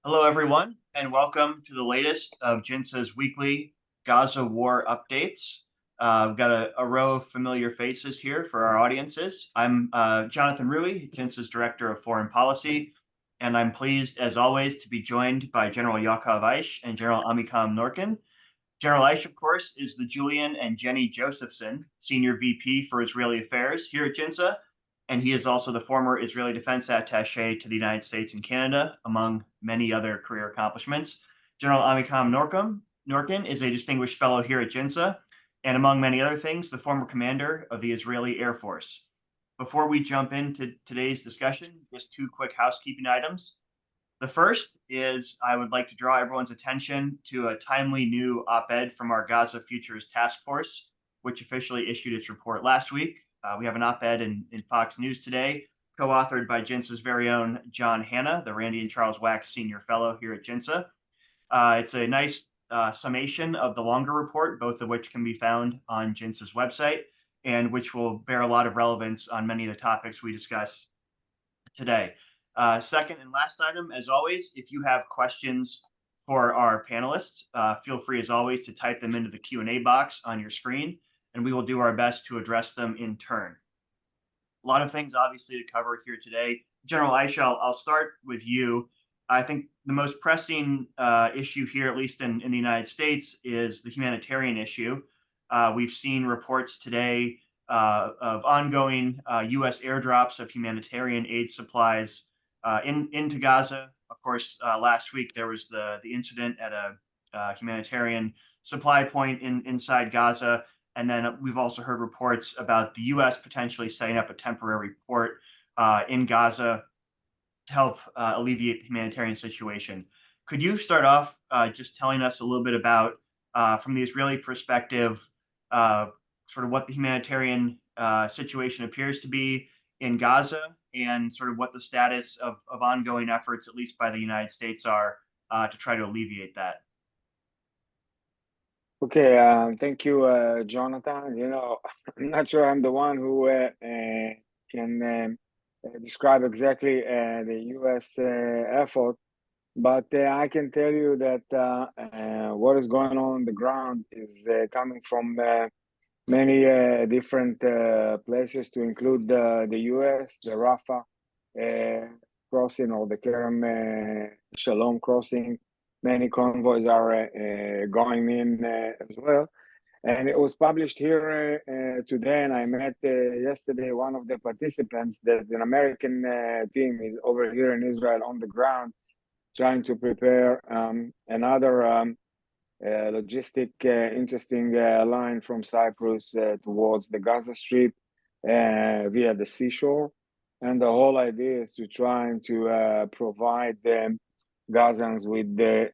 Hello, everyone, and welcome to the latest of Jinsa's weekly Gaza War updates. We've got a row of familiar faces here for our audiences. I'm Jonathan Rui, Jinsa's Director of Foreign Policy, and I'm pleased, as always, to be joined by General Yakov Aish and General Amikam Norkin. General Aish, of course, is the Julian and Jenny Josephson Senior VP for Israeli Affairs here at Jinsa, and he is also the former Israeli Defense Attaché to the United States and Canada, among many other career accomplishments. General Amikam Norkin is a distinguished fellow here at Jinsa, and among many other things, the former commander of the Israeli Air Force. Before we jump into today's discussion, just two quick housekeeping items. The first is I would like to draw everyone's attention to a timely new op-ed from our Gaza Futures Task Force, which officially issued its report last week. We have an op-ed in Fox News today, co-authored by JINSA's very own John Hanna, the Randy and Charles Wax Senior Fellow here at JINSA. It's a nice summation of the longer report, both of which can be found on JINSA's website, and which will bear a lot of relevance on many of the topics we discuss today. Second and last item, as always, if you have questions for our panelists, feel free, as always, to type them into the Q&A box on your screen, and we will do our best to address them in turn. A lot of things, obviously, to cover here today. General Aish, I'll start with you. I think the most pressing issue here, at least in the United States, is the humanitarian issue. We've seen reports today of ongoing U.S. airdrops of humanitarian aid supplies into Gaza. Of course, last week there was the incident at a humanitarian supply point inside Gaza. And then we've also heard reports about the U.S. potentially setting up a temporary port in Gaza to help alleviate the humanitarian situation. Could you start off just telling us a little bit about, from the Israeli perspective, sort of what the humanitarian situation appears to be in Gaza and sort of what the status of ongoing efforts, at least by the United States, are to try to alleviate that? Okay, thank you, Jonathan. I'm not sure I'm the one who can describe exactly the U.S. effort, but I can tell you that what is going on the ground is coming from many different places, to include the U.S., the Rafa crossing, or the Kerem Shalom crossing. Many convoys are going in as well. And it was published here today, and I met yesterday one of the participants that an American team is over here in Israel on the ground, trying to prepare another logistic interesting line from Cyprus towards the Gaza Strip via the seashore. And the whole idea is to try to provide them Gazans with the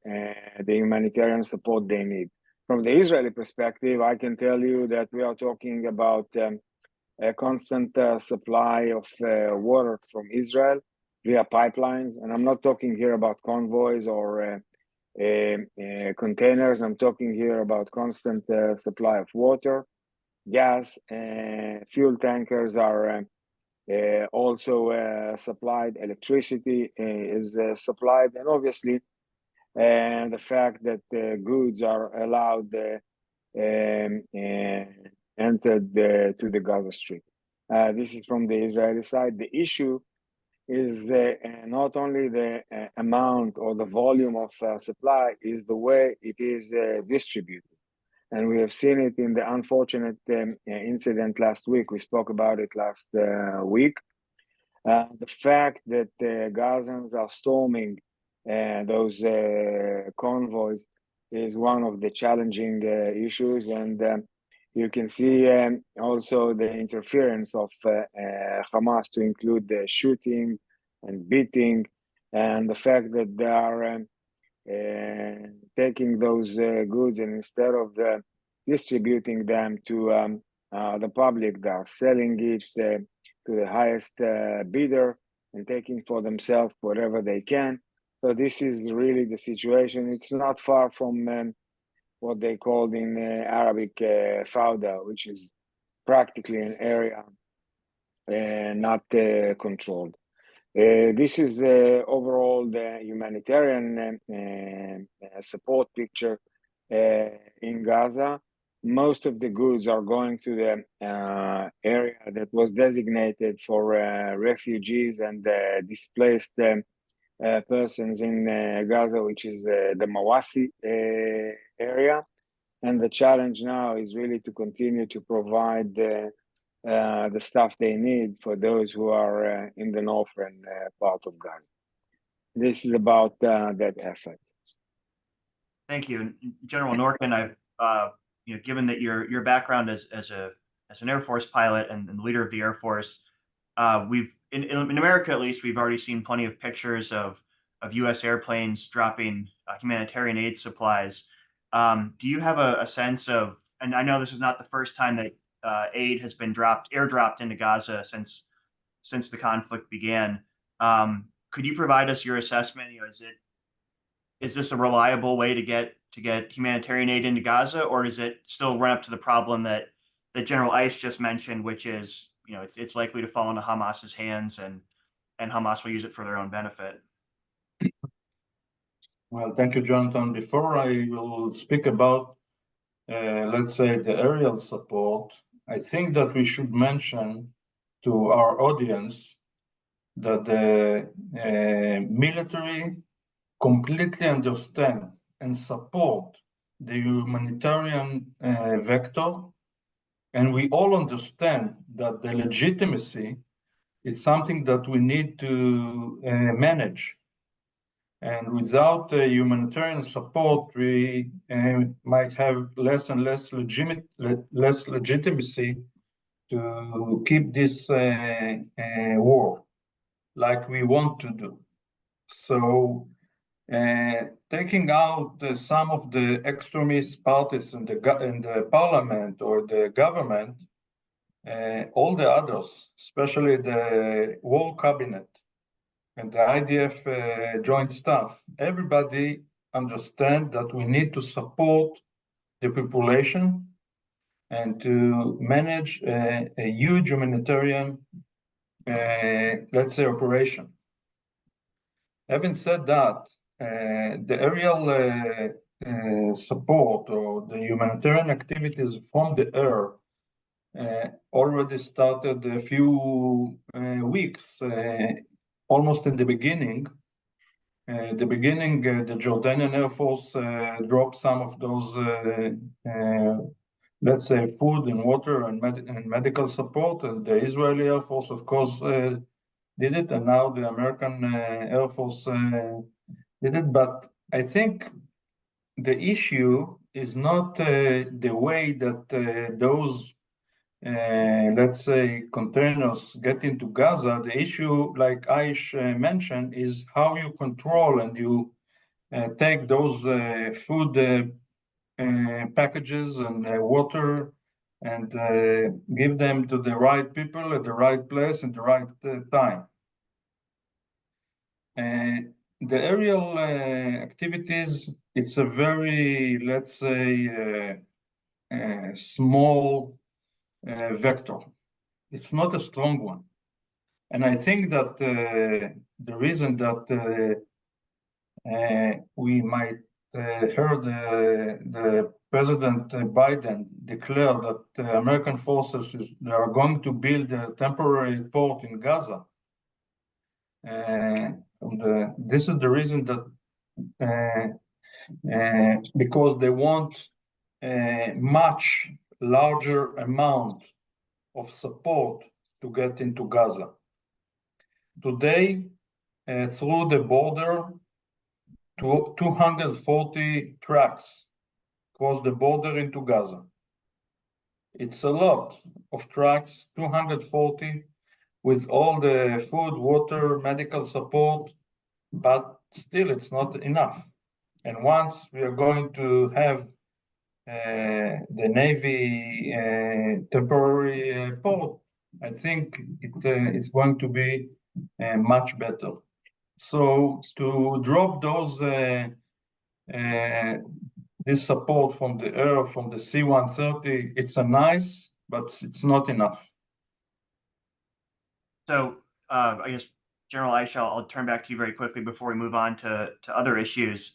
humanitarian support they need. From the Israeli perspective, I can tell you that we are talking about a constant supply of water from Israel via pipelines. And I'm not talking here about convoys or containers. I'm talking here about constant supply of water, gas, fuel tankers are also supplied, electricity is supplied, and obviously the fact that goods are allowed entered to the Gaza Strip. This is from the Israeli side. The issue is not only the amount or the volume of supply, is the way it is distributed. And we have seen it in the unfortunate incident last week. We spoke about it last week. The fact that Gazans are storming those convoys is one of the challenging issues. And you can see also the interference of Hamas, to include the shooting and beating, and the fact that they are taking those goods, and instead of distributing them to the public, they are selling it to the highest bidder and taking for themselves whatever they can. So this is really the situation. It's not far from what they called in Arabic fauda, which is practically an area not controlled. This is overall the humanitarian support picture in Gaza. Most of the goods are going to the area that was designated for refugees and displaced persons in Gaza, which is the Mawasi area. And the challenge now is really to continue to provide the stuff they need for those who are in the northern part of Gaza. This is about that effort. Thank you, General Norkin. I've given that your background as an Air Force pilot and the leader of the Air Force, we've in America at least we've already seen plenty of pictures of U.S. airplanes dropping humanitarian aid supplies. Do you have a sense of? And I know this is not the first time that aid has been airdropped into Gaza since the conflict began. Could you provide us your assessment? Is this a reliable way to get humanitarian aid into Gaza, or does it still run up to the problem that General Ice just mentioned, which is it's likely to fall into Hamas's hands and Hamas will use it for their own benefit? Well, thank you, Jonathan. Before I will speak about, let's say, the aerial support, I think that we should mention to our audience that the military completely understand and support the humanitarian vector, and we all understand that the legitimacy is something that we need to manage. And without humanitarian support, we might have less and less legitimacy to keep this war like we want to do. So taking out some of the extremist parties in the parliament or the government, all the others, especially the war cabinet and the IDF joint staff, everybody understand that we need to support the population and to manage a huge humanitarian, let's say, operation. Having said that, the aerial support or the humanitarian activities from the air already started a few weeks, almost in the beginning. The Jordanian Air Force dropped some of those, let's say, food and water and medical support, and the Israeli Air Force, of course, did it, and now the American Air Force did it. But I think the issue is not the way that those let's say, containers get into Gaza. The issue, like Aish mentioned, is how you control and you take those food packages and water and give them to the right people at the right place at the right time. The aerial activities, it's a very, let's say, small vector. It's not a strong one. And I think that the reason that we might heard the President Biden declare that the American forces they are going to build a temporary port in Gaza. This is the reason that because they want a much larger amount of support to get into Gaza. Today, through the border, 240 trucks cross the border into Gaza. It's a lot of trucks, 240, with all the food, water, medical support, but still it's not enough. And once we are going to have the Navy temporary port, I think it's going to be much better. So to drop those this support from the air, from the C-130, it's a nice, but it's not enough. So I guess General Aisha, I'll turn back to you very quickly before we move on to other issues.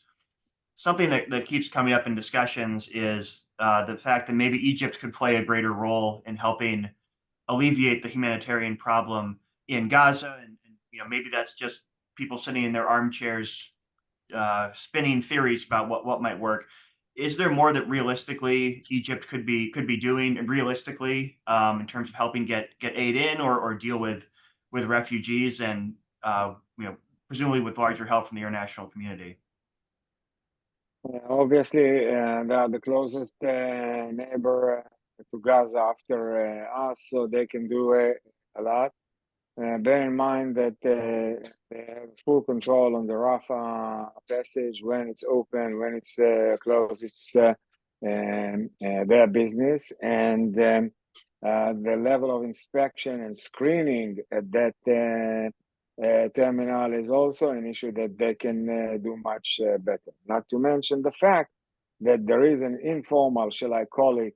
Something that keeps coming up in discussions is the fact that maybe Egypt could play a greater role in helping alleviate the humanitarian problem in Gaza, and maybe that's just people sitting in their armchairs spinning theories about what might work. Is there more that realistically Egypt could be doing, and realistically in terms of helping get aid in or deal with refugees and presumably with larger help from the international community? Obviously, they are the closest neighbor to Gaza after us, so they can do a lot. Bear in mind that they have full control on the Rafa passage. When it's open, when it's closed, it's their business. And the level of inspection and screening at that terminal is also an issue that they can do much better. Not to mention the fact that there is an informal, shall I call it,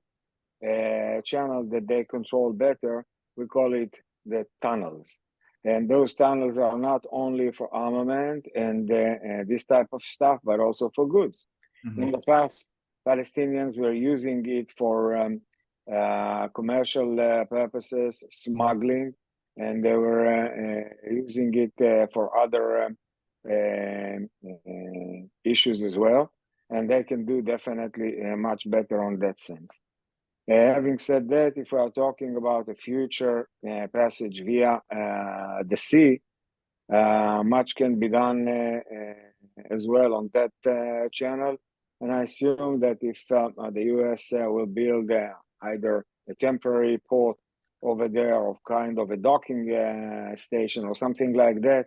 channel that they control better. We call it the tunnels. And those tunnels are not only for armament and this type of stuff, but also for goods. Mm-hmm. In the past, Palestinians were using it for commercial purposes, smuggling, and they were using it for other issues as well. And they can do definitely much better on that sense. Having said that, if we are talking about a future passage via the sea, much can be done as well on that channel. And I assume that if the US will build either a temporary port over there or kind of a docking station or something like that,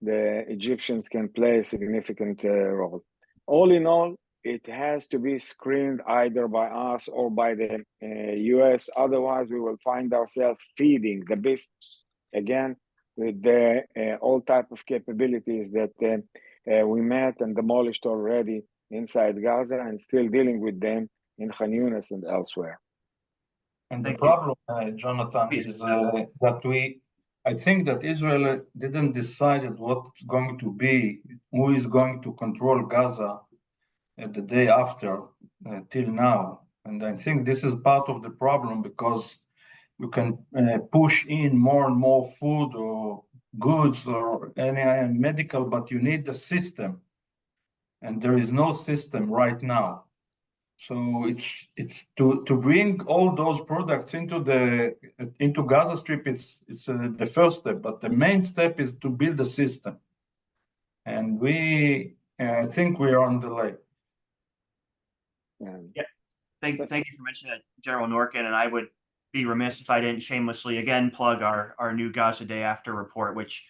the Egyptians can play a significant role. All in all, it has to be screened either by us or by the US. Otherwise, we will find ourselves feeding the beast again with the all type of capabilities that we met and demolished already inside Gaza and still dealing with them in Khan Yunis and elsewhere. And the problem, Jonathan, is that I think that Israel didn't decide what's going to be, who is going to control Gaza the day after till now. And I think this is part of the problem, because you can push in more and more food or goods or any medical, but you need the system. And there is no system right now. So it's to bring all those products into Gaza Strip. It's the first step, but the main step is to build a system. And I think we are on delay. Yeah, thank you for mentioning that, General Norkin. And I would be remiss if I didn't shamelessly again plug our new Gaza Day After report, which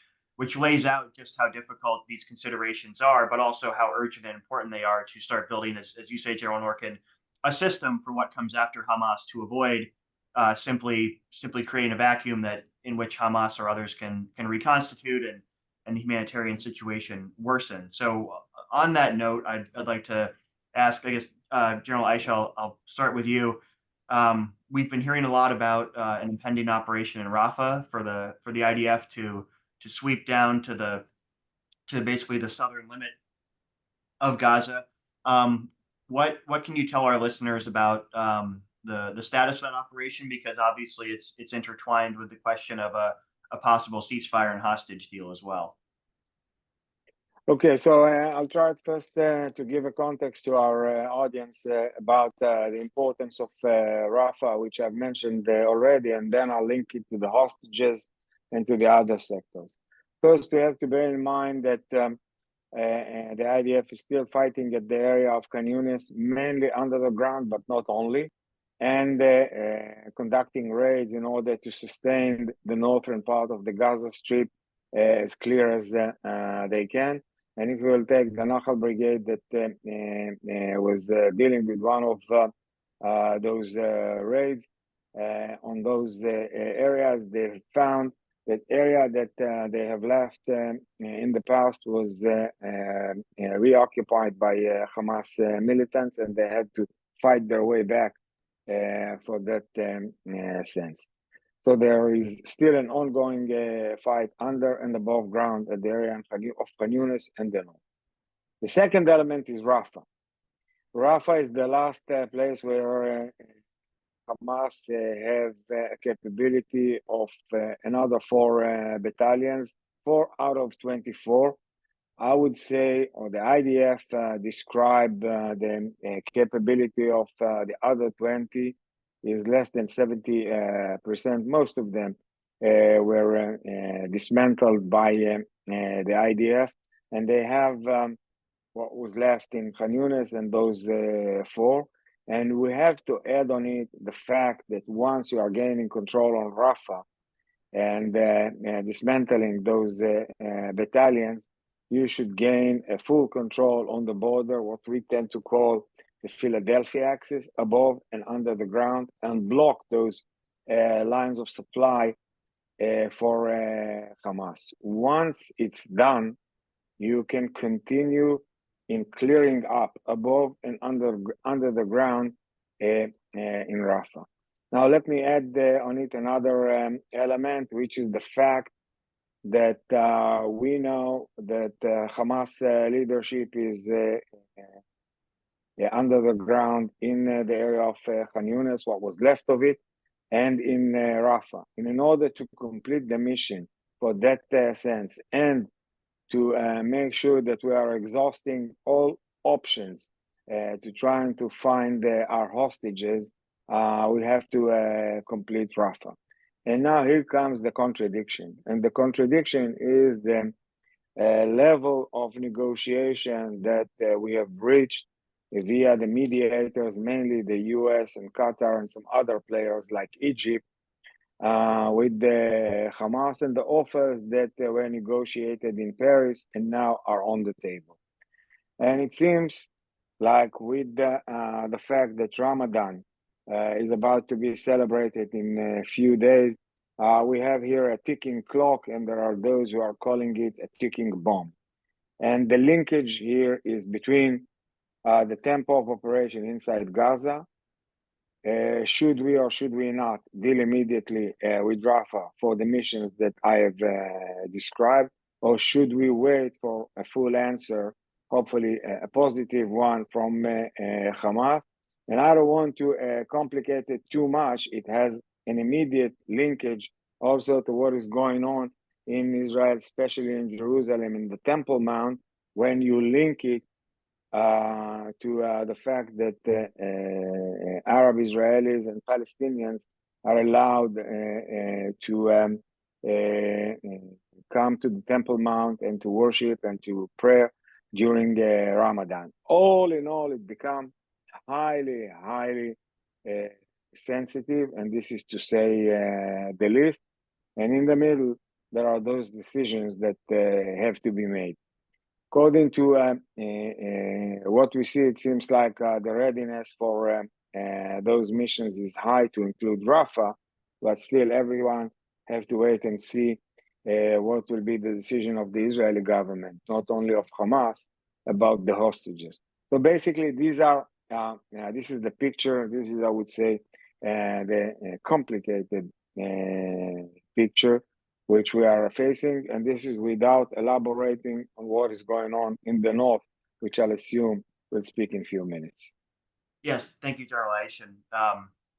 lays out just how difficult these considerations are, but also how urgent and important they are to start building, as you say, General Norkin, a system for what comes after Hamas to avoid simply creating a vacuum in which Hamas or others can reconstitute and the humanitarian situation worsen. So on that note, I'd like to ask, I guess, General Aisha, I'll start with you. We've been hearing a lot about an impending operation in Rafa for the IDF to sweep down to basically the southern limit of Gaza. What can you tell our listeners about the status of that operation? Because obviously it's intertwined with the question of a possible ceasefire and hostage deal as well. Okay, so I'll try first to give a context to our audience about the importance of Rafa, which I've mentioned already, and then I'll link it to the hostages and to the other sectors. First, we have to bear in mind that the IDF is still fighting at the area of Khan Yunis, mainly under the ground, but not only, and conducting raids in order to sustain the northern part of the Gaza Strip as clear as they can. And if we will take the Nahal Brigade that was dealing with one of those raids on those areas, they found that area that they have left in the past was reoccupied by Hamas militants, and they had to fight their way back for that sense. So there is still an ongoing fight under and above ground at the area of Khan Yunis and the north. The second element is Rafa. Rafa is the last place where Hamas have a capability of another 4 battalions, 4 out of 24. I would say, or the IDF describe the capability of the other 20 is less than 70%. Most of them were dismantled by the IDF, and they have what was left in Khan Yunis and those 4. And we have to add on it the fact that once you are gaining control on Rafah and dismantling those battalions, you should gain a full control on the border, what we tend to call the Philadelphia axis, above and under the ground, and block those lines of supply for Hamas. Once it's done, you can continue in clearing up above and under the ground in Rafah. Now, let me add on it another element, which is the fact that we know that Hamas leadership is under the ground in the area of Khan Yunis, what was left of it, and in Rafah. And in order to complete the mission for that sense, and to make sure that we are exhausting all options to trying to find our hostages, we have to complete Rafah. And now here comes the contradiction. And the contradiction is the level of negotiation that we have reached via the mediators, mainly the US and Qatar and some other players like Egypt, with the Hamas, and the offers that were negotiated in Paris and now are on the table. And it seems like with the fact that Ramadan is about to be celebrated in a few days, we have here a ticking clock, and there are those who are calling it a ticking bomb. And the linkage here is between the tempo of operation inside Gaza. Should we or should we not deal immediately with Rafah for the missions that I have described, or should we wait for a full answer, hopefully a positive one from Hamas? And I don't want to complicate it too much. It has an immediate linkage also to what is going on in Israel, especially in Jerusalem, in the Temple Mount, when you link it to the fact that Arab Israelis and Palestinians are allowed to come to the Temple Mount and to worship and to pray during Ramadan. All in all, it becomes highly, highly sensitive, and this is to say the least. And in the middle, there are those decisions that have to be made. According to what we see, it seems like the readiness for those missions is high to include Rafah, but still everyone have to wait and see what will be the decision of the Israeli government, not only of Hamas, about the hostages. So basically, these are this is the picture. This is, I would say, the complicated picture which we are facing, and this is without elaborating on what is going on in the north, which I'll assume we'll speak in a few minutes. Yes, thank you, General Aish. And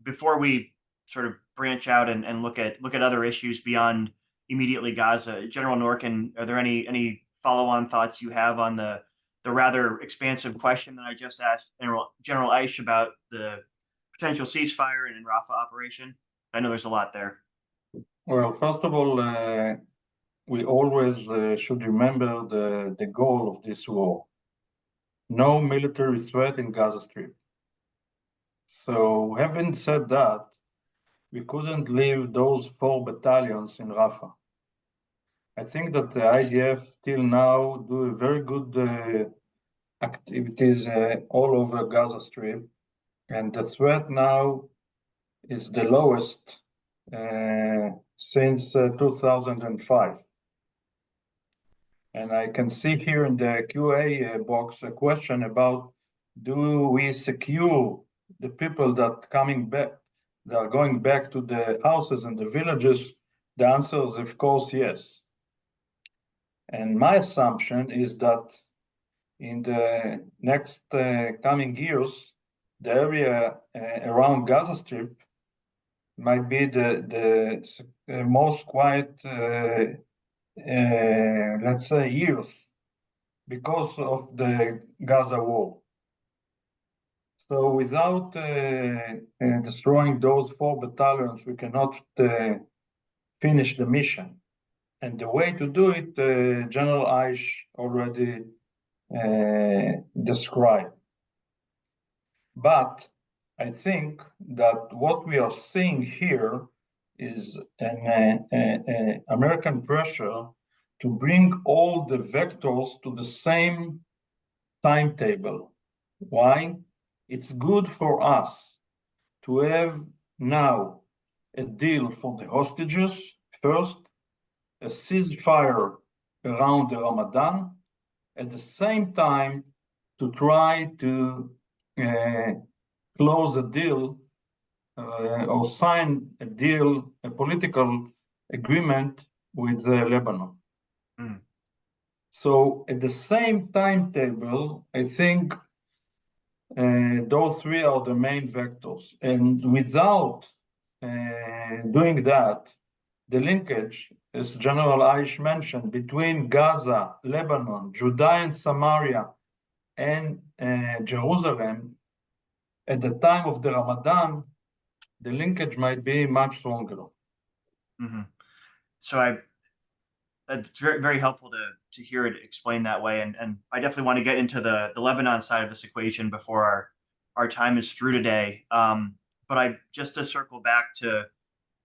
before we sort of branch out and look at other issues beyond immediately Gaza, General Norkin, are there any follow-on thoughts you have on the rather expansive question that I just asked General Aish about the potential ceasefire and Rafah operation? I know there's a lot there. Well, first of all, we always should remember the goal of this war. No military threat in Gaza Strip. So having said that, we couldn't leave those 4 battalions in Rafah. I think that the IDF till now do very good activities all over Gaza Strip, and the threat now is the lowest since 2005. And I can see here in the QA box a question about, do we secure the people that coming back they are going back to the houses and the villages? The answer is, of course, yes. And my assumption is that in the next coming years, the area around Gaza Strip might be the most quiet, let's say, years because of the Gaza War. So without destroying those 4 battalions, we cannot finish the mission. And the way to do it, General Aish already described. But I think that what we are seeing here is an American pressure to bring all the vectors to the same timetable. Why? It's good for us to have now a deal for the hostages first, a ceasefire around the Ramadan, at the same time to try to close a deal or sign a deal, a political agreement with Lebanon. Mm. So at the same timetable, I think those 3 are the main vectors. And without doing that, the linkage, as General Aish mentioned, between Gaza, Lebanon, Judea and Samaria, and Jerusalem, at the time of the Ramadan, the linkage might be much stronger. Mm-hmm. So it's very, very helpful to hear it explained that way. And I definitely want to get into the Lebanon side of this equation before our time is through today. But just to circle back to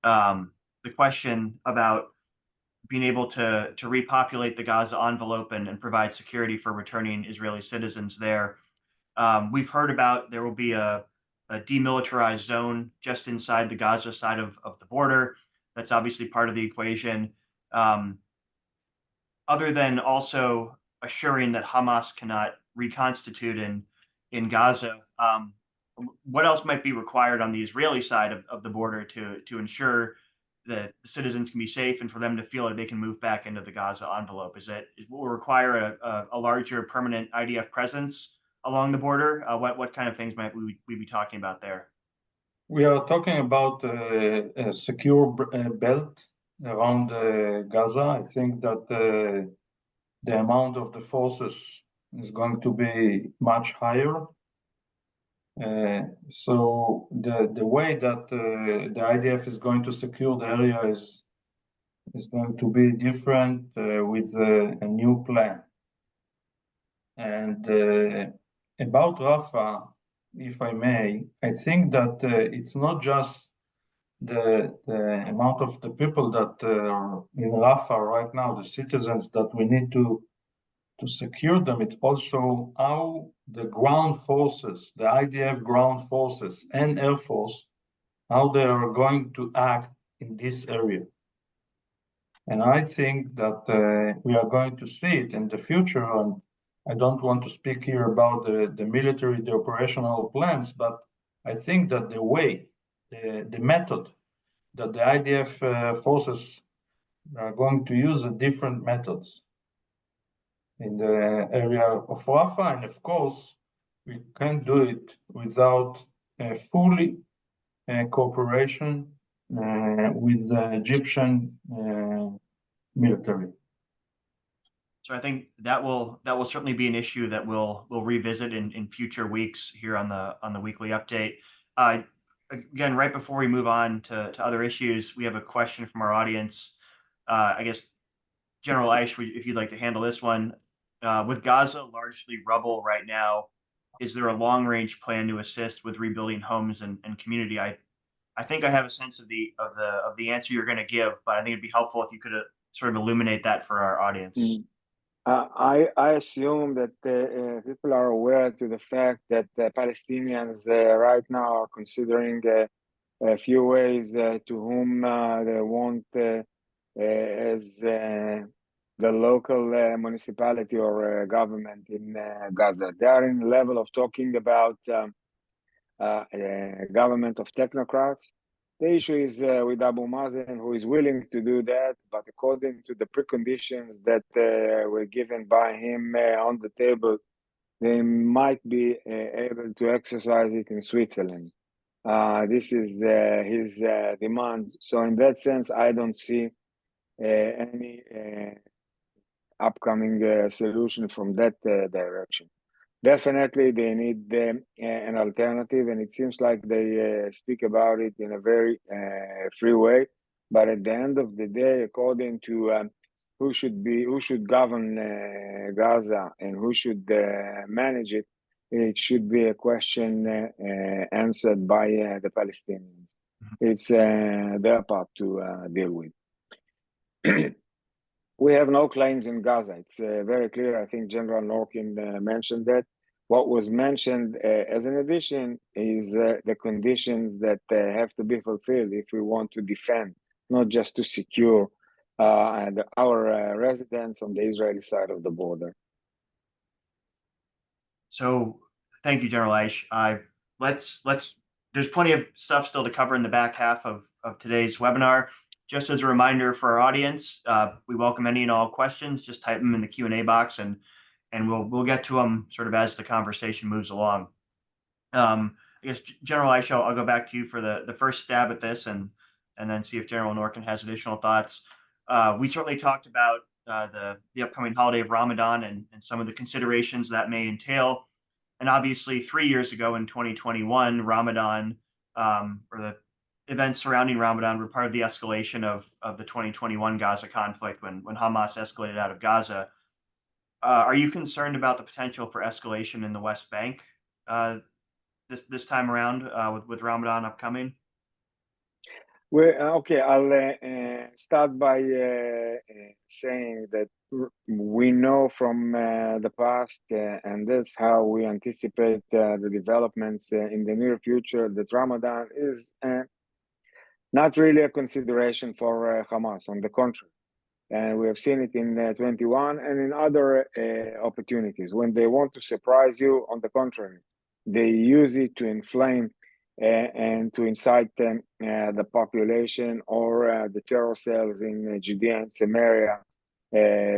the question about being able to repopulate the Gaza envelope and provide security for returning Israeli citizens there. We've heard about there will be a demilitarized zone just inside the Gaza side of the border. That's obviously part of the equation. Other than also assuring that Hamas cannot reconstitute in Gaza, what else might be required on the Israeli side of the border to ensure that citizens can be safe and for them to feel like they can move back into the Gaza envelope? Will require a larger permanent IDF presence along the border? What kind of things might we be talking about there? We are talking about a secure belt around Gaza. I think that the amount of the forces is going to be much higher. So the way that the IDF is going to secure the area is going to be different with a new plan. And about Rafa, if I may, I think that it's not just the amount of the people that are in Rafa right now, the citizens, that we need to secure them. It's also how the ground forces, the IDF ground forces and Air Force, how they are going to act in this area. And I think that we are going to see it in the future. And I don't want to speak here about the military, the operational plans, but I think that the way, the method that the IDF forces are going to use different methods in the area of Rafa. And of course, we can't do it without fully cooperation with the Egyptian military. So I think that will certainly be an issue that we'll revisit in future weeks here on the weekly update. Again, right before we move on to other issues, we have a question from our audience. I guess General Aish, if you'd like to handle this one. With Gaza largely rubble right now, is there a long-range plan to assist with rebuilding homes and community? I think I have a sense of the answer you're going to give, but I think it'd be helpful if you could sort of illuminate that for our audience. I assume that people are aware to the fact that Palestinians right now are considering a few ways to whom they want as the local municipality or government in Gaza. They are in the level of talking about government of technocrats, The issue is with Abu Mazen, who is willing to do that, but according to the preconditions that were given by him on the table, they might be able to exercise it in Switzerland. This is his demand. So in that sense, I don't see any upcoming solution from that direction. Definitely, they need an alternative, and it seems like they speak about it in a very free way. But at the end of the day, according to who should govern Gaza and who should manage it, it should be a question answered by the Palestinians. It's their part to deal with. We have no claims in Gaza. It's very clear. I think General Norkin mentioned that. What was mentioned as an addition is the conditions that have to be fulfilled if we want to defend, not just to secure our residents on the Israeli side of the border. So thank you, General Aish. There's plenty of stuff still to cover in the back half of today's webinar. Just as a reminder for our audience, we welcome any and all questions. Just type them in the Q&A box, and we'll get to them sort of as the conversation moves along. I guess, General Aish, I'll go back to you for the first stab at this, and then see if General Norkin has additional thoughts. We certainly talked about the upcoming holiday of Ramadan and some of the considerations that may entail. And obviously, 3 years ago in 2021, Ramadan, or the events surrounding Ramadan, were part of the escalation of the 2021 Gaza conflict when Hamas escalated out of Gaza. Are you concerned about the potential for escalation in the West Bank this time around with Ramadan upcoming? Okay, I'll start by saying that we know from the past, and that's how we anticipate the developments in the near future, that Ramadan is not really a consideration for Hamas. On the contrary, and we have seen it in 21 and in other opportunities. When they want to surprise you, on the contrary, they use it to inflame and to incite the population or the terror cells in Judea and Samaria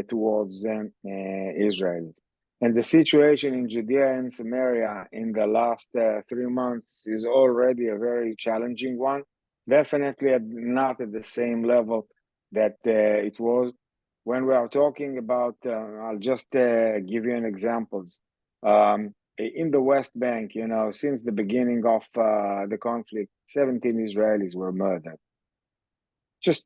towards Israelis. And the situation in Judea and Samaria in the last 3 months is already a very challenging one. Definitely not at the same level that it was. When we are talking about, I'll just give you an examples. In the West Bank, since the beginning of the conflict, 17 Israelis were murdered. Just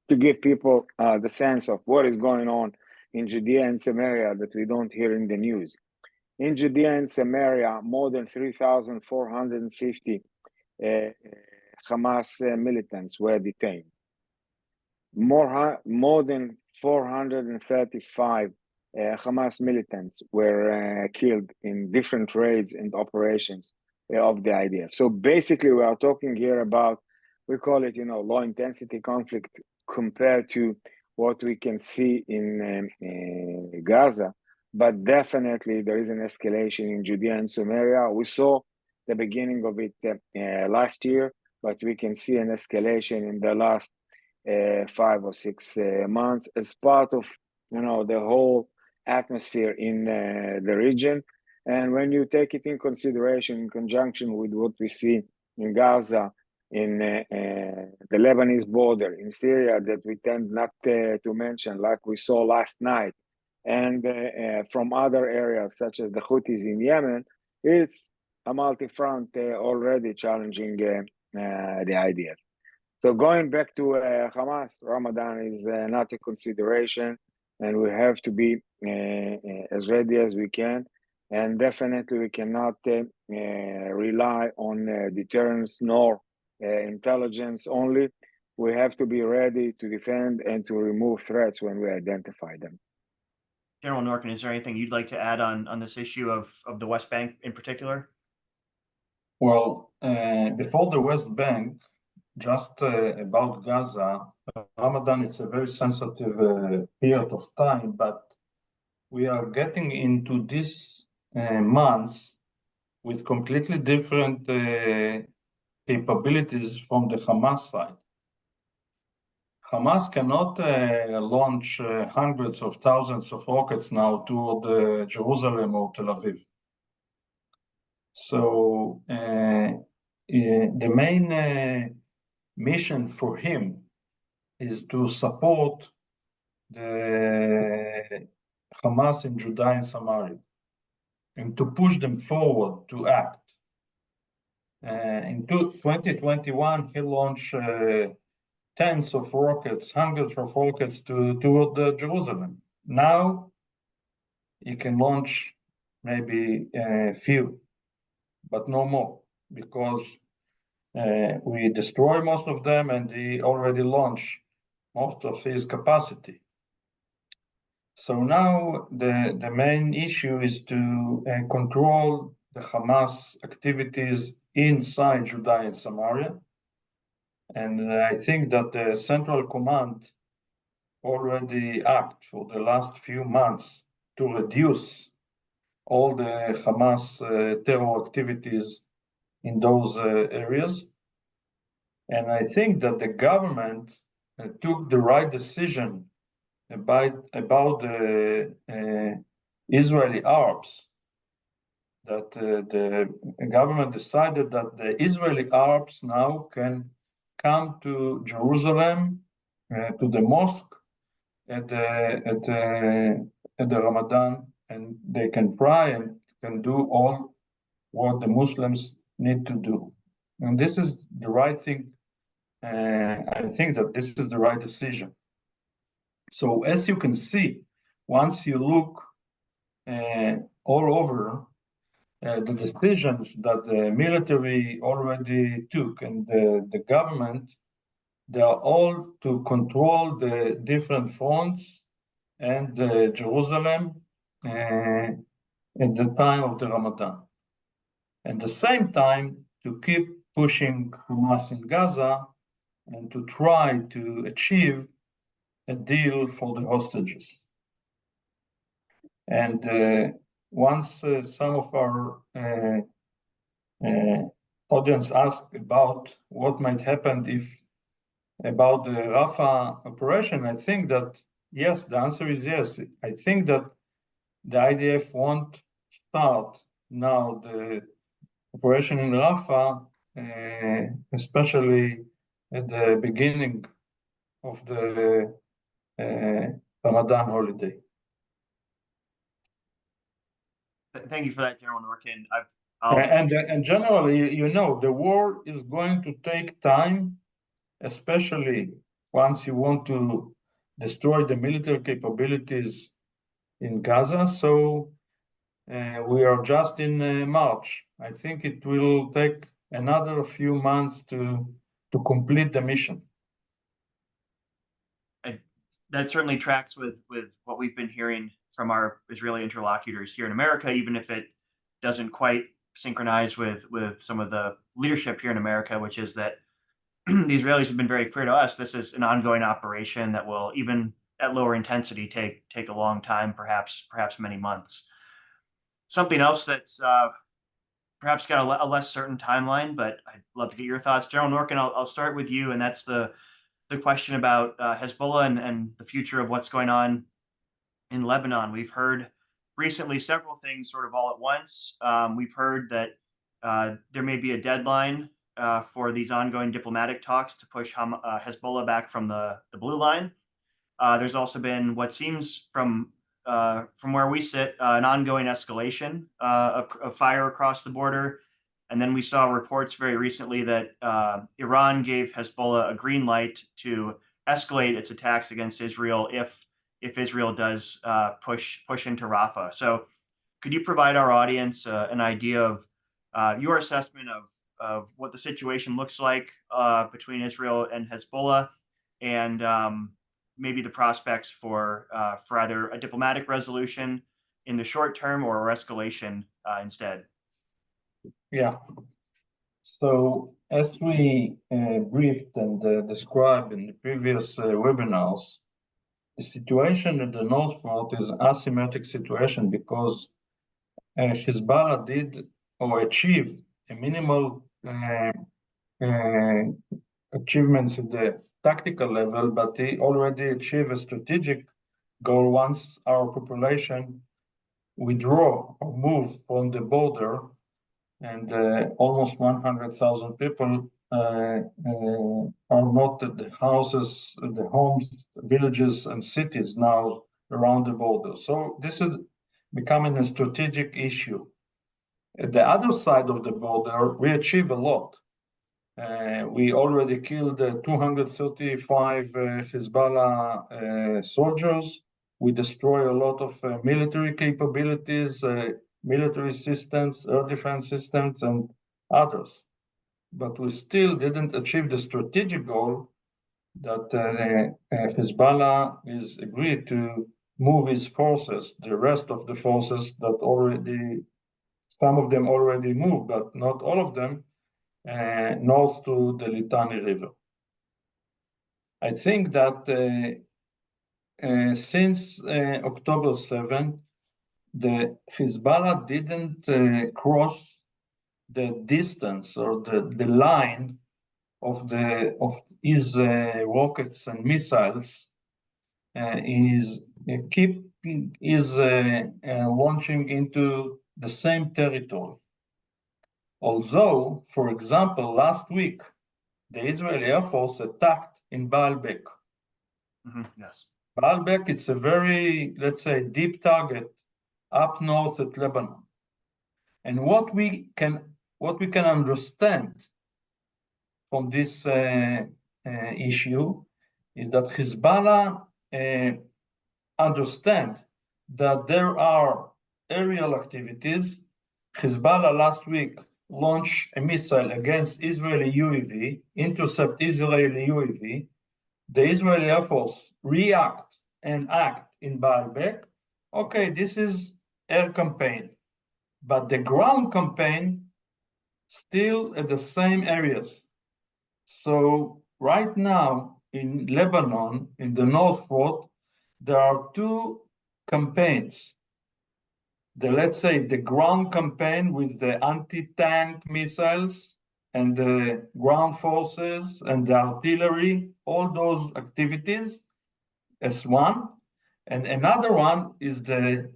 to give people the sense of what is going on in Judea and Samaria that we don't hear in the news. In Judea and Samaria, more than 3,450 Hamas militants were detained. More than 435 Hamas militants were killed in different raids and operations of the IDF. So basically, we are talking here about, we call it, low intensity conflict compared to what we can see in Gaza. But definitely, there is an escalation in Judea and Samaria. We saw the beginning of it last year, but we can see an escalation in the last 5 or 6 months as part of, the whole atmosphere in the region. And when you take it in consideration in conjunction with what we see in Gaza, in the Lebanese border, in Syria, that we tend not to mention, like we saw last night, and from other areas such as the Houthis in Yemen, it's a multi-front already challenging the IDF. So going back to Hamas, Ramadan is not a consideration, and we have to be as ready as we can. And definitely we cannot rely on deterrence nor intelligence only. We have to be ready to defend and to remove threats when we identify them. General Norkin, is there anything you'd like to add on this issue of the West Bank in particular? Well, before the West Bank, just about Gaza, Ramadan is a very sensitive period of time, but we are getting into these months with completely different capabilities from the Hamas side. Hamas cannot launch hundreds of thousands of rockets now toward Jerusalem or Tel Aviv. So the main mission for him is to support the Hamas in Judea and Samaria and to push them forward to act. In 2021, he launched tens of rockets, hundreds of rockets toward Jerusalem. Now he can launch maybe a few, but no more, because we destroy most of them and he already launched most of his capacity. So now the main issue is to control the Hamas activities inside Judea and Samaria. And I think that the Central Command already acted for the last few months to reduce all the Hamas terror activities in those areas. And I think that the government took the right decision about the Israeli Arabs, that the government decided that the Israeli Arabs now can come to Jerusalem, to the mosque at the Ramadan, and they can pray and can do all what the Muslims need to do. And this is the right thing. I think that this is the right decision. So as you can see, once you look all over the decisions that the military already took and the government, they are all to control the different fronts and Jerusalem at the time of the Ramadan. At the same time, to keep pushing Hamas in Gaza and to try to achieve a deal for the hostages. And once some of our audience asked about what might happen about the Rafa operation, I think that yes, the answer is yes. I think that the IDF won't start now the operation in Rafa, especially at the beginning of the Ramadan holiday. Thank you for that, General Norkin. And generally, you know, the war is going to take time, especially once you want to destroy the military capabilities in Gaza. So we are just in March. I think it will take another few months to complete the mission. That certainly tracks with what we've been hearing from our Israeli interlocutors here in America, even if it doesn't quite synchronize with some of the leadership here in America, which is that the Israelis have been very clear to us this is an ongoing operation that will, even at lower intensity, take a long time, perhaps many months. Something else that's perhaps got a less certain timeline, but I'd love to get your thoughts. General Norkin, I'll start with you, and that's the question about Hezbollah and the future of what's going on in Lebanon. We've heard recently several things sort of all at once. We've heard that there may be a deadline for these ongoing diplomatic talks to push Hezbollah back from the blue line. There's also been what seems from where we sit an ongoing escalation of fire across the border. And then we saw reports very recently that Iran gave Hezbollah a green light to escalate its attacks against Israel if Israel does push into Rafa. So could you provide our audience an idea of your assessment of what the situation looks like between Israel and Hezbollah, and maybe the prospects for either a diplomatic resolution in the short term or escalation instead? Yeah. So as we briefed and described in the previous webinars, the situation at the North Front is an asymmetric situation because Hezbollah did or achieved a minimal achievements at the tactical level, but he already achieved a strategic goal once our population withdraw or move from the border, and almost 100,000 people are not at the houses, the homes, villages, and cities now around the border. So this is becoming a strategic issue. At the other side of the border, we achieve a lot. We already killed 235 Hezbollah soldiers. We destroy a lot of military capabilities, military systems, air defense systems, and others. But we still didn't achieve the strategic goal that Hezbollah is agreed to move his forces, the rest of the forces that already, some of them already moved, but not all of them, north to the Litani River. I think that since October 7, the Hezbollah didn't cross the distance or the line of his rockets and missiles. Is launching into the same territory. Although, for example, last week, the Israeli Air Force attacked in Baalbek. Yes. Baalbek, it's a very, let's say, deep target up north at Lebanon. And what we can understand from this issue is that Hezbollah understand that there are aerial activities. Hezbollah last week launched a missile against Israeli UAV, intercept Israeli UAV. The Israeli Air Force react and act in Baalbek. Okay, this is air campaign, but the ground campaign still at the same areas. So right now in Lebanon, in the North Front, there are two campaigns. Let's say the ground campaign with the anti-tank missiles and the ground forces and the artillery, all those activities as one. And another one is the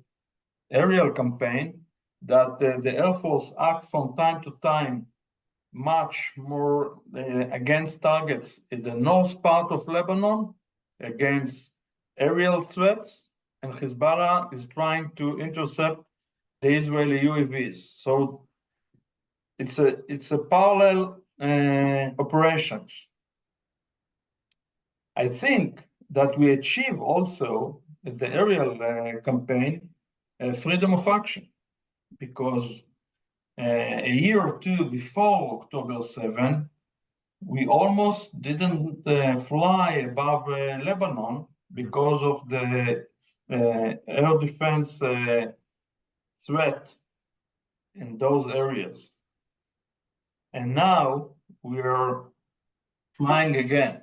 aerial campaign that the Air Force acts from time to time much more against targets in the north part of Lebanon, against aerial threats, and Hezbollah is trying to intercept the Israeli UAVs. So it's a parallel operations. I think that we achieve also the aerial campaign freedom of action, because a year or two before October 7, we almost didn't fly above Lebanon because of the air defense threat in those areas. And now we are flying again.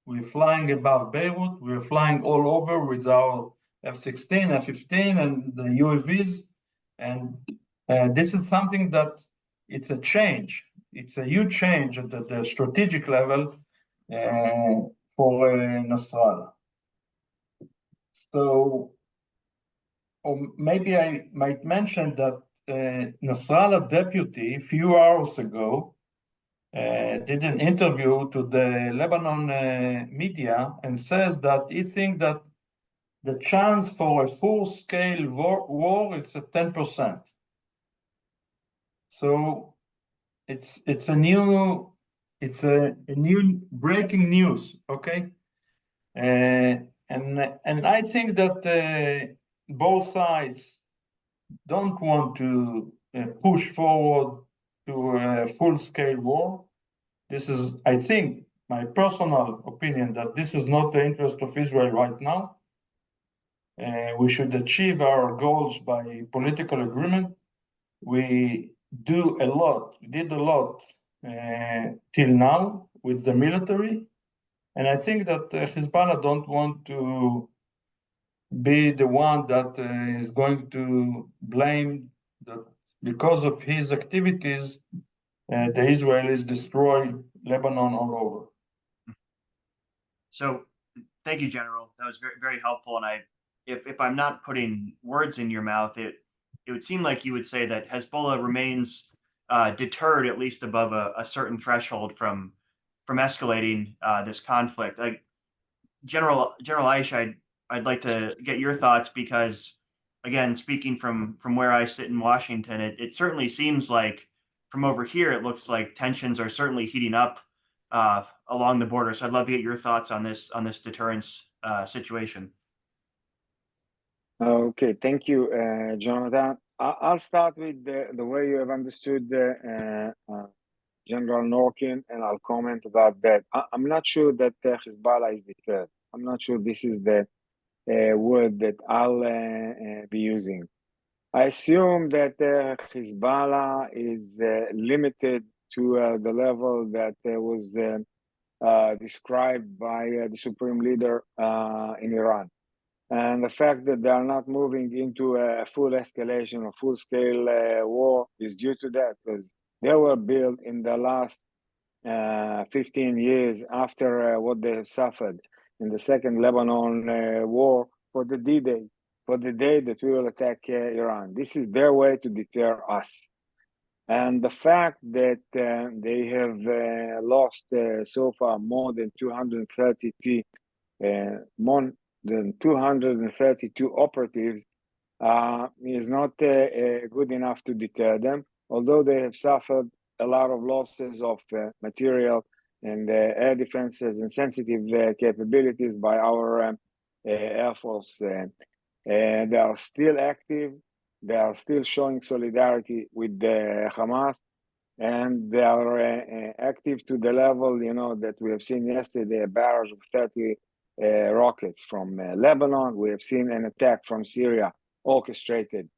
We're flying above Beirut. We're flying all over with our F-16, F-15, and the UAVs. And this is something that it's a change. It's a huge change at the strategic level for Nasrallah. So, or maybe I might mention that Nasrallah deputy, a few hours ago, did an interview to the Lebanon media and says that he thinks that the chance for a full-scale war is at 10%. So it's a new breaking news, okay? And I think that both sides don't want to push forward to a full-scale war. This is, I think, my personal opinion, that this is not the interest of Israel right now. We should achieve our goals by political agreement. We did a lot till now with the military. And I think that Hezbollah don't want to be the one that is going to blame that because of his activities, the Israelis destroy Lebanon all over. So thank you, General. That was very, very helpful. And if I'm not putting words in your mouth, it would seem like you would say that Hezbollah remains deterred at least above a certain threshold from escalating this conflict. Like General Aish, I'd like to get your thoughts because, again, speaking from where I sit in Washington, it certainly seems like from over here it looks like tensions are certainly heating up along the border. So I'd love to get your thoughts on this deterrence situation. Okay, thank you, Jonathan. I'll start with the way you have understood General Norkin, and I'll comment about that. I'm not sure that Hezbollah is deterred. I'm not sure this is the word that I'll be using. I assume that Hezbollah is limited to the level that was described by the Supreme Leader in Iran. And the fact that they are not moving into a full escalation or full-scale war is due to that, because they were built in the last 15 years after what they have suffered in the Second Lebanon War for the D-Day, for the day that we will attack Iran. This is their way to deter us. And the fact that they have lost so far more than 232 operatives is not good enough to deter them, although they have suffered a lot of losses of material and air defenses and sensitive capabilities by our Air Force. They are still active. They are still showing solidarity with Hamas, and they are active to the level, that we have seen yesterday, a barrage of 30 rockets from Lebanon. We have seen an attack from Syria orchestrated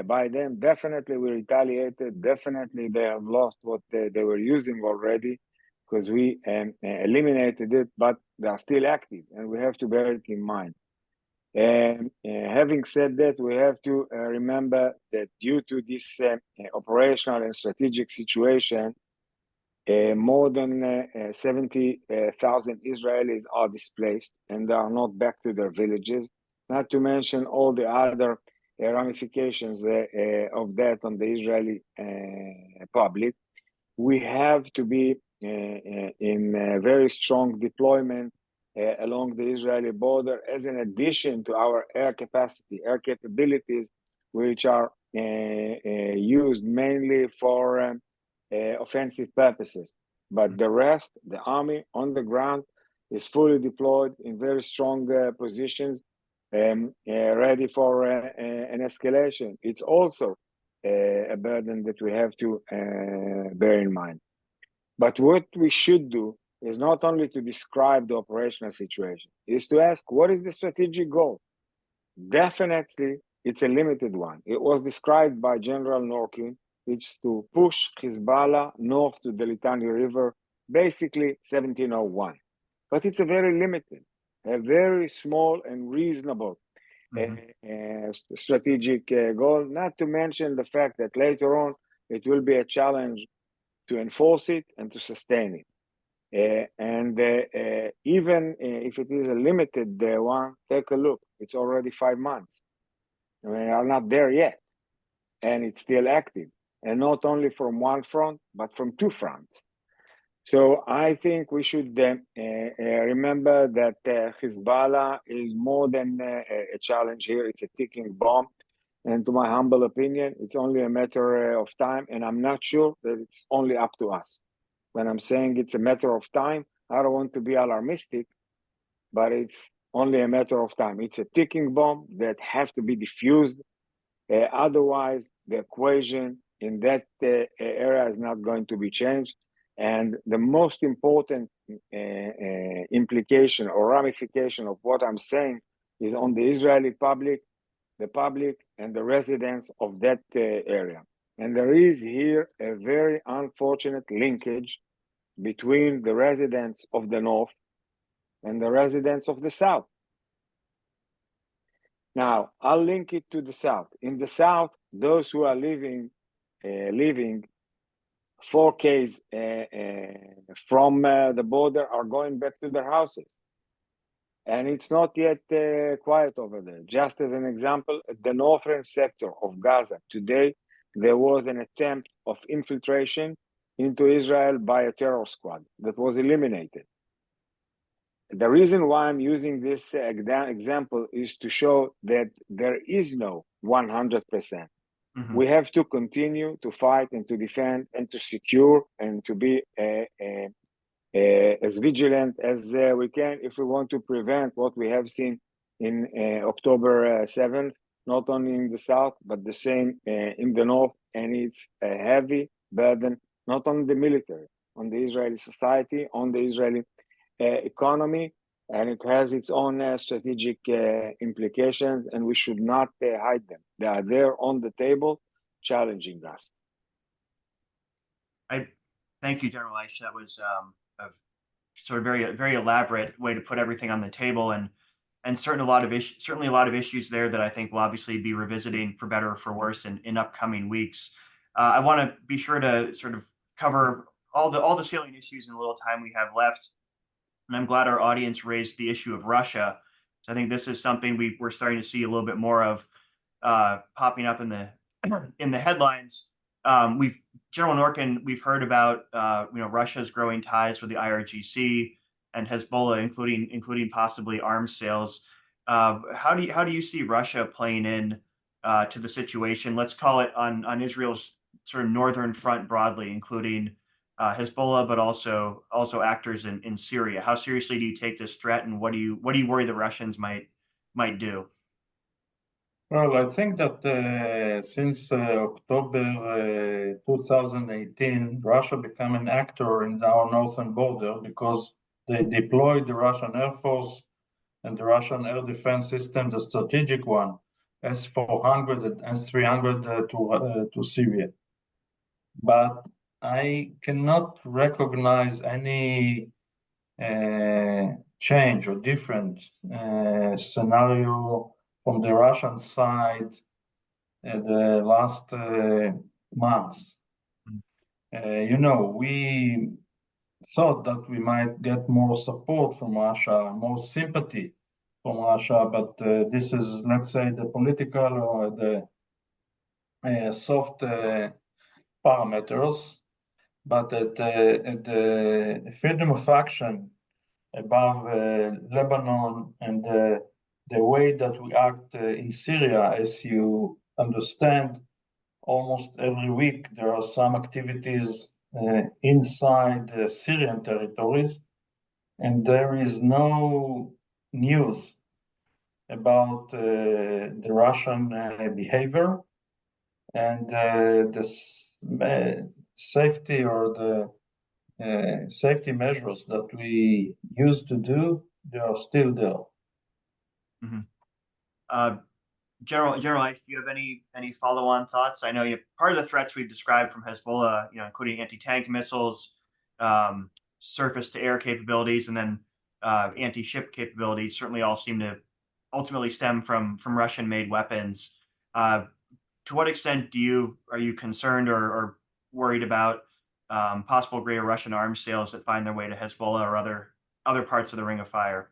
by them. Definitely we retaliated. Definitely they have lost what they were using already, because we eliminated it, but they are still active, and we have to bear it in mind. Having said that, we have to remember that due to this operational and strategic situation, more than 70,000 Israelis are displaced, and they are not back to their villages, not to mention all the other ramifications of that on the Israeli public. We have to be in a very strong deployment along the Israeli border, as an addition to our air capabilities, which are used mainly for offensive purposes. But the rest, the army on the ground, is fully deployed in very strong positions, ready for an escalation. It's also a burden that we have to bear in mind. But what we should do is not only to describe the operational situation, is to ask, what is the strategic goal? Definitely, it's a limited one. It was described by General Norkin. It's to push Hezbollah north to the Litani River, basically 1701. But it's a very limited, a very small and reasonable strategic goal, not to mention the fact that later on it will be a challenge to enforce it and to sustain it. Even if it is a limited one, take a look. It's already 5 months. We are not there yet, and it's still active. And not only from one front, but from 2 fronts. So I think we should remember that Hezbollah is more than a challenge here. It's a ticking bomb. And to my humble opinion, it's only a matter of time. And I'm not sure that it's only up to us. When I'm saying it's a matter of time, I don't want to be alarmistic, but it's only a matter of time. It's a ticking bomb that has to be diffused. Otherwise, the equation in that area is not going to be changed. And the most important implication or ramification of what I'm saying is on the Israeli public, the public and the residents of that area. And there is here a very unfortunate linkage between the residents of the north and the residents of the south. Now, I'll link it to the south. In the south, those who are living 4Ks from the border are going back to their houses. And it's not yet quiet over there. Just as an example, the northern sector of Gaza today, there was an attempt of infiltration into Israel by a terror squad that was eliminated. The reason why I'm using this example is to show that there is no 100%. Mhm. We have to continue to fight and to defend and to secure and to be as vigilant as we can if we want to prevent what we have seen in October 7th, not only in the south, but the same in the north. And it's a heavy burden, not on the military, on the Israeli society, on the Israeli economy, and it has its own strategic implications, and we should not hide them. They are there on the table, challenging us. Thank you, General Eich. That was a sort of very elaborate way to put everything on the table, and certainly a lot of issues there that I think we'll obviously be revisiting for better or for worse in upcoming weeks. I want to be sure to sort of cover all the salient issues in the little time we have left. And I'm glad our audience raised the issue of Russia. So I think this is something we're starting to see a little bit more of popping up in the headlines. General Norkin, we've heard about Russia's growing ties with the IRGC and Hezbollah, including possibly arms sales. How do you see Russia playing in to the situation? Let's call it on Israel's sort of northern front broadly, including Hezbollah, but also actors in Syria. How seriously do you take this threat, and what do you worry the Russians might do? Well, I think that since October 2018, Russia became an actor in our northern border because they deployed the Russian Air Force and the Russian air defense system, the strategic one, S-400 and S-300 to Syria. But I cannot recognize any change or different scenario from the Russian side the last months. We thought that we might get more support from Russia, more sympathy from Russia, but this is, let's say, the political or the soft parameters. But at the freedom of action above Lebanon and the way that we act in Syria, as you understand, almost every week there are some activities inside Syrian territories, and there is no news about the Russian behavior and the safety or the safety measures that we used to do, they are still there. Mm-hmm. General Eich, do you have any follow-on thoughts? I know part of the threats we've described from Hezbollah, including anti-tank missiles, surface-to-air capabilities, and then anti-ship capabilities, certainly all seem to ultimately stem from Russian-made weapons. To what extent are you concerned or worried about possible greater Russian arms sales that find their way to Hezbollah or other parts of the Ring of Fire?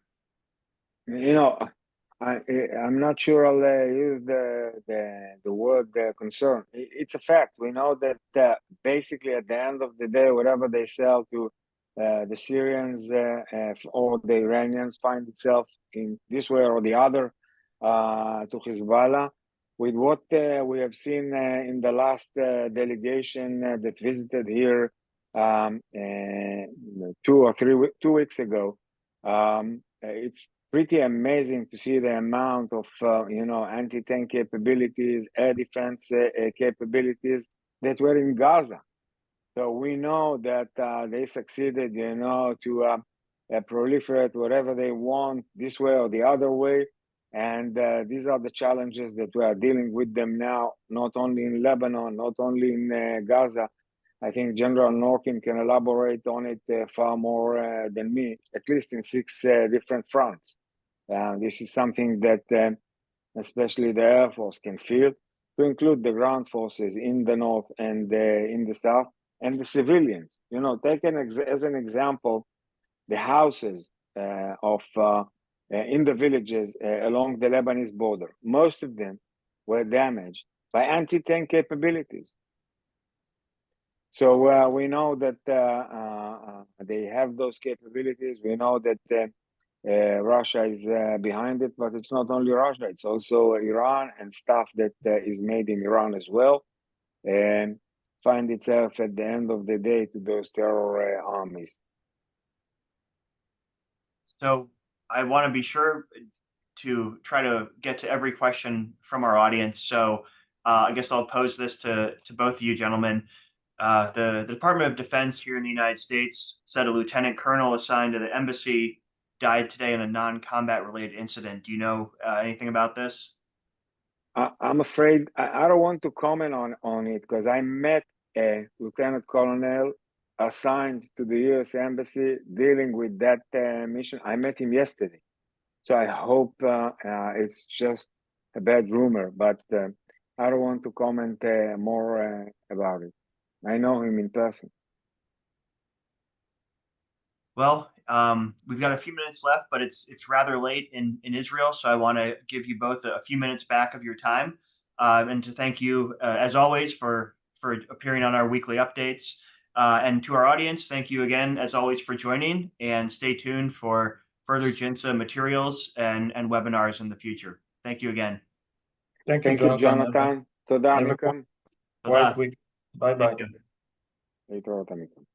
I'm not sure I'll use the word concern. It's a fact. We know that basically at the end of the day, whatever they sell to the Syrians or the Iranians find itself in this way or the other to Hezbollah. With what we have seen in the last delegation that visited here 2 weeks ago, it's pretty amazing to see the amount of anti-tank capabilities, air defense capabilities that were in Gaza. So we know that they succeeded, to proliferate whatever they want this way or the other way. And these are the challenges that we are dealing with them now, not only in Lebanon, not only in Gaza. I think General Norkin can elaborate on it far more than me, at least in 6 different fronts. This is something that especially the Air Force can feel, to include the ground forces in the north and in the south. and the civilians. You know, as an example, the houses in the villages along the Lebanese border, most of them were damaged by anti-tank capabilities. So we know that they have those capabilities. We know that Russia is behind it, but it's not only Russia, it's also Iran and stuff that is made in Iran as well, and find itself at the end of the day to those terror armies. So I want to be sure to try to get to every question from our audience. So I guess I'll pose this to both of you gentlemen. The Department of Defense here in the United States said a lieutenant colonel assigned to the embassy died today in a non-combat related incident. Do you know anything about this? I'm afraid I don't want to comment on it, because I met a lieutenant colonel assigned to the U.S. Embassy dealing with that mission. I met him yesterday. So I hope it's just a bad rumor, but I don't want to comment more about it. I know him in person. Well, we've got a few minutes left, but it's rather late in Israel, so I want to give you both a few minutes back of your time, and to thank you as always for appearing on our weekly updates. And to our audience, thank you again as always for joining, and stay tuned for further JINSA materials and webinars in the future. Thank you again. Thank you, Thank you, Jonathan. Jonathan. תודה, Have a מכם. quiet week. Bye-bye. Thank you. להתראות, מכם.